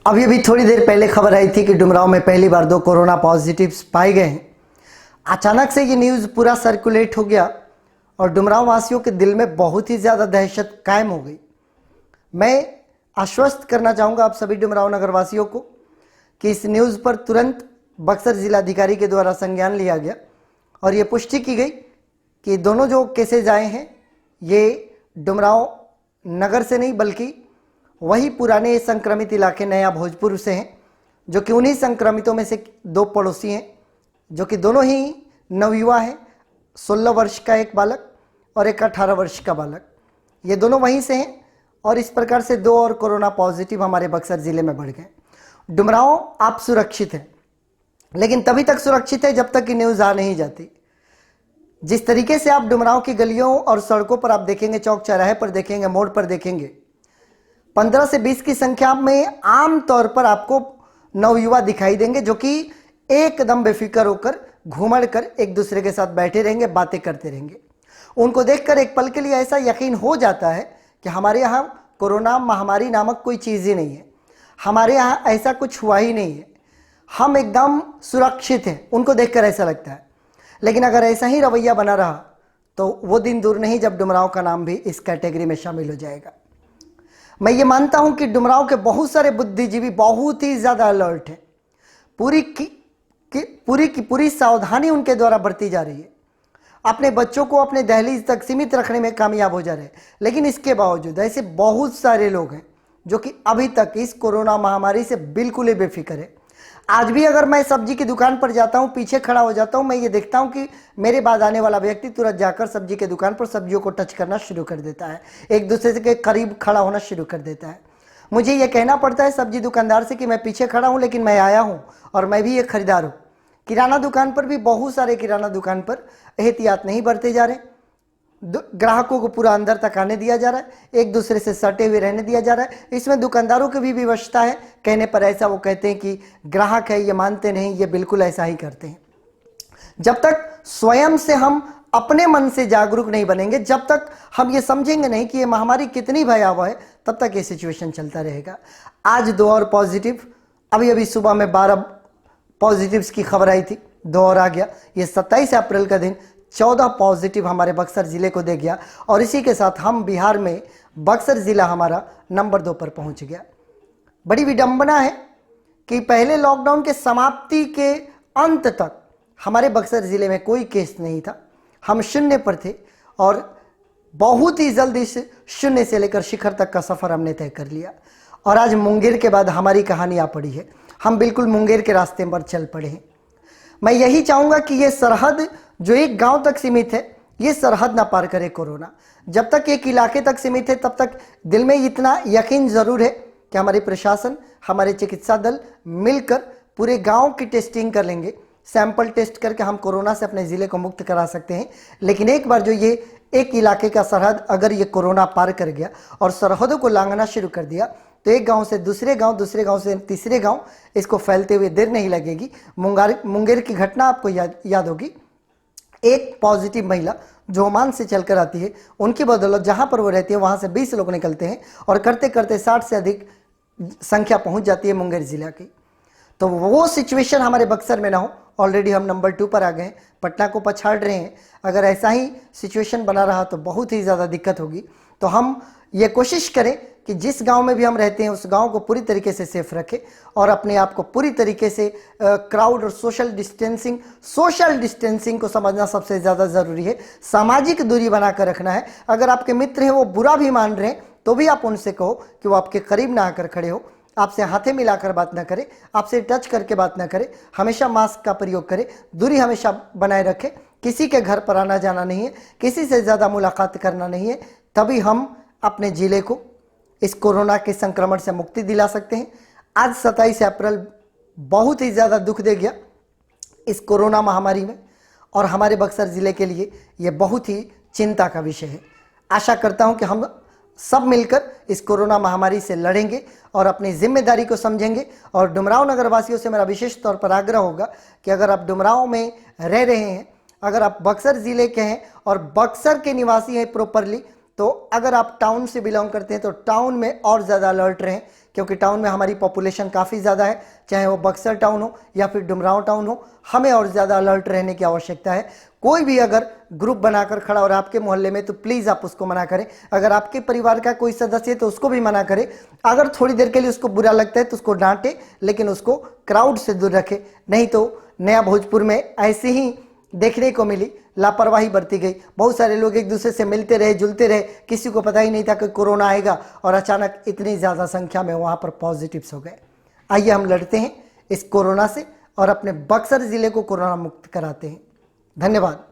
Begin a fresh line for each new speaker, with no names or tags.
अभी अभी थोड़ी देर पहले खबर आई थी कि डुमरांव में पहली बार 2 कोरोना पॉजिटिव्स पाए गए हैं। अचानक से ये न्यूज़ पूरा सर्कुलेट हो गया और डुमरांव वासियों के दिल में बहुत ही ज़्यादा दहशत कायम हो गई। मैं आश्वस्त करना चाहूँगा आप सभी डुमरांव नगर वासियों को कि इस न्यूज़ पर तुरंत बक्सर जिलाधिकारी के द्वारा संज्ञान लिया गया और ये पुष्टि की गई कि दोनों जो केसेज आए हैं ये डुमरांव नगर से नहीं बल्कि वही पुराने संक्रमित इलाके नया भोजपुर से हैं, जो कि उन्हीं संक्रमितों में से 2 पड़ोसी हैं जो कि दोनों ही नवयुवा हैं। 16 वर्ष का एक बालक और एक 18 वर्ष का बालक, ये दोनों वहीं से हैं और इस प्रकार से 2 और कोरोना पॉजिटिव हमारे बक्सर जिले में बढ़ गए। डुमरांव आप सुरक्षित हैं, लेकिन तभी तक सुरक्षित है जब तक कि न्यूज़ आ नहीं जाती। जिस तरीके से आप डुमरांव की गलियों और सड़कों पर आप देखेंगे, चौक चौराहे पर देखेंगे, मोड़ पर देखेंगे, 15 से 20 की संख्या में आम तौर पर आपको नवयुवा दिखाई देंगे जो कि एकदम बेफिक्र होकर घूमड़ कर एक दूसरे के साथ बैठे रहेंगे, बातें करते रहेंगे। उनको देखकर एक पल के लिए ऐसा यकीन हो जाता है कि हमारे यहाँ कोरोना महामारी नामक कोई चीज़ ही नहीं है, हमारे यहाँ ऐसा कुछ हुआ ही नहीं है, हम एकदम सुरक्षित हैं। उनको देखकर ऐसा लगता है। लेकिन अगर ऐसा ही रवैया बना रहा तो वो दिन दूर नहीं जब डुमरांव का नाम भी इस कैटेगरी में शामिल हो जाएगा। मैं ये मानता हूं कि डुमरांव के बहुत सारे बुद्धिजीवी बहुत ही ज़्यादा अलर्ट हैं। पूरी सावधानी उनके द्वारा बरती जा रही है। अपने बच्चों को अपने दहलीज तक सीमित रखने में कामयाब हो जा रहे हैं। लेकिन इसके बावजूद ऐसे बहुत सारे लोग हैं जो कि अभी तक इस कोरोना महामारी से बिल्कुल ही बेफिक्र है। आज भी अगर मैं सब्जी की दुकान पर जाता हूं, पीछे खड़ा हो जाता हूं, मैं ये देखता हूं कि मेरे बाद आने वाला व्यक्ति तुरंत जाकर सब्जी की दुकान पर सब्जियों को टच करना शुरू कर देता है, एक दूसरे के करीब खड़ा होना शुरू कर देता है। मुझे ये कहना पड़ता है सब्जी दुकानदार से कि मैं पीछे खड़ा हूं लेकिन मैं आया हूं और मैं भी एक खरीदार हूं। किराना दुकान पर भी बहुत सारे किराना दुकान पर एहतियात नहीं बरते जा रहे, ग्राहकों को पूरा अंदर तक आने दिया जा रहा है, एक दूसरे से सटे हुए रहने दिया जा रहा है। इसमें दुकानदारों की भी विवशता है, कहने पर ऐसा वो कहते हैं कि ग्राहक है, ये मानते नहीं, ये बिल्कुल ऐसा ही करते हैं। जब तक स्वयं से हम अपने मन से जागरूक नहीं बनेंगे, जब तक हम ये समझेंगे नहीं कि ये महामारी कितनी भयावह है, तब तक ये सिचुएशन चलता रहेगा। आज 2 और पॉजिटिव, अभी सुबह में 12 पॉजिटिव्स की खबर आई थी, 2 और आ गया। ये 27 अप्रैल का दिन 14 पॉजिटिव हमारे बक्सर जिले को दे गया और इसी के साथ हम बिहार में बक्सर जिला हमारा नंबर 2 पर पहुंच गया। बड़ी विडंबना है कि पहले लॉकडाउन के समाप्ति के अंत तक हमारे बक्सर जिले में कोई केस नहीं था, हम शून्य पर थे और बहुत ही जल्दी से शून्य से लेकर शिखर तक का सफर हमने तय कर लिया। और आज मुंगेर के बाद हमारी कहानी आ पड़ी है, हम बिल्कुल मुंगेर के रास्ते पर चल पड़े हैं। मैं यही चाहूँगा कि ये सरहद जो एक गांव तक सीमित है, ये सरहद ना पार करे कोरोना। जब तक एक इलाके तक सीमित है तब तक दिल में इतना यकीन ज़रूर है कि हमारे प्रशासन, हमारे चिकित्सा दल मिलकर पूरे गांव की टेस्टिंग कर लेंगे, सैंपल टेस्ट करके हम कोरोना से अपने ज़िले को मुक्त करा सकते हैं। लेकिन एक बार जो ये एक इलाके का सरहद अगर ये कोरोना पार कर गया और सरहदों को लांघना शुरू कर दिया तो एक गांव से दूसरे गांव, दूसरे गांव से तीसरे गांव, इसको फैलते हुए देर नहीं लगेगी। मुंगेर की घटना आपको याद होगी। एक पॉजिटिव महिला जो ओमान से चलकर आती है, उनकी बदौलत जहां पर वो रहती है वहां से 20 लोग निकलते हैं और करते करते 60 से अधिक संख्या पहुंच जाती है मुंगेर जिला की। तो वो सिचुएशन हमारे बक्सर में ना हो। ऑलरेडी हम नंबर 2 पर आ गए हैं, पटना को पछाड़ रहे हैं। अगर ऐसा ही सिचुएशन बना रहा तो बहुत ही ज़्यादा दिक्कत होगी। तो हम ये कोशिश करें कि जिस गांव में भी हम रहते हैं उस गांव को पूरी तरीके से सेफ रखें और अपने आप को पूरी तरीके से क्राउड और सोशल डिस्टेंसिंग को समझना सबसे ज़्यादा ज़रूरी है। सामाजिक दूरी बनाकर रखना है। अगर आपके मित्र हैं वो बुरा भी मान रहे हैं तो भी आप उनसे कहो कि वो आपके करीब ना आकर खड़े हो, आपसे हाथे मिलाकर बात ना करें, आपसे टच करके बात ना करें, हमेशा मास्क का प्रयोग करें, दूरी हमेशा बनाए रखें, किसी के घर पर आना जाना नहीं है, किसी से ज़्यादा मुलाकात करना नहीं है। तभी हम अपने ज़िले को इस कोरोना के संक्रमण से मुक्ति दिला सकते हैं। आज 27 अप्रैल बहुत ही ज़्यादा दुख दे गया इस कोरोना महामारी में और हमारे बक्सर ज़िले के लिए ये बहुत ही चिंता का विषय है। आशा करता हूं कि हम सब मिलकर इस कोरोना महामारी से लड़ेंगे और अपनी जिम्मेदारी को समझेंगे। और डुमरांव नगर वासियों से मेरा विशेष तौर पर आग्रह होगा कि अगर आप डुमरांव में रह रहे हैं, अगर आप बक्सर ज़िले के हैं और बक्सर के निवासी हैं प्रॉपरली, तो अगर आप टाउन से बिलोंग करते हैं तो टाउन में और ज़्यादा अलर्ट रहें क्योंकि टाउन में हमारी पॉपुलेशन काफ़ी ज़्यादा है, चाहे वो बक्सर टाउन हो या फिर डुमरांव टाउन हो, हमें और ज़्यादा अलर्ट रहने की आवश्यकता है। कोई भी अगर ग्रुप बनाकर खड़ा और आपके मोहल्ले में, तो प्लीज़ आप उसको मना करें। अगर आपके परिवार का कोई सदस्य है तो उसको भी मना करें। अगर थोड़ी देर के लिए उसको बुरा लगता है तो उसको डांटे, लेकिन उसको क्राउड से दूर रखें। नहीं तो नया भोजपुर में ऐसे ही देखने को मिली, लापरवाही बरती गई। बहुत सारे लोग एक दूसरे से मिलते रहे, जुलते रहे, किसी को पता ही नहीं था कि कोरोना आएगा, और अचानक इतनी ज़्यादा संख्या में वहाँ पर पॉजिटिव्स हो गए। आइए हम लड़ते हैं इस कोरोना से और अपने बक्सर ज़िले को कोरोना मुक्त कराते हैं। धन्यवाद।